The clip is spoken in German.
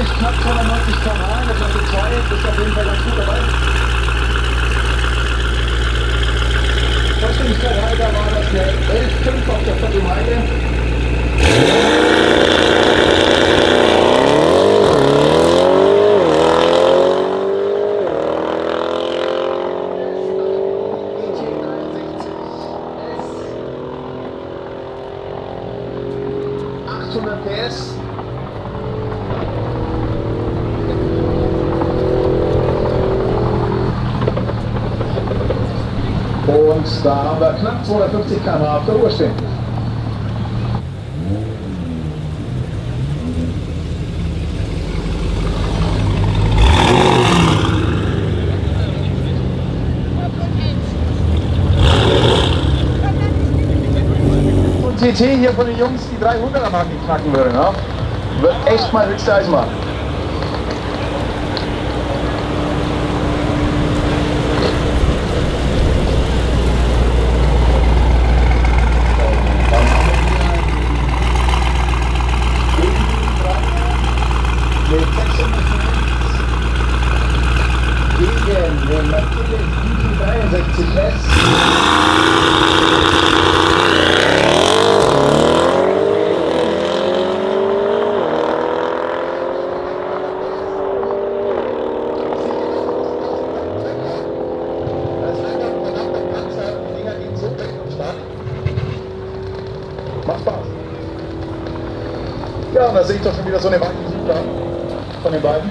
Vorsicht, knapp 290 km/h in der Klasse 2, ist auf jeden Fall ganz gut dabei. Vollständigkeit halber war das eine 11,5 auf der Viertelmeile. PS. Und da haben wir knapp 250 km/h auf der Uhr stehen. Und TT hier von den Jungs die 300er Marke knacken würde, ne? Wird echt mal höchste Eisenbahn. Gegen den Mercedes 63 S. Macht Spaß. Ja, und da sehe ich doch schon wieder so eine Wagen von den beiden.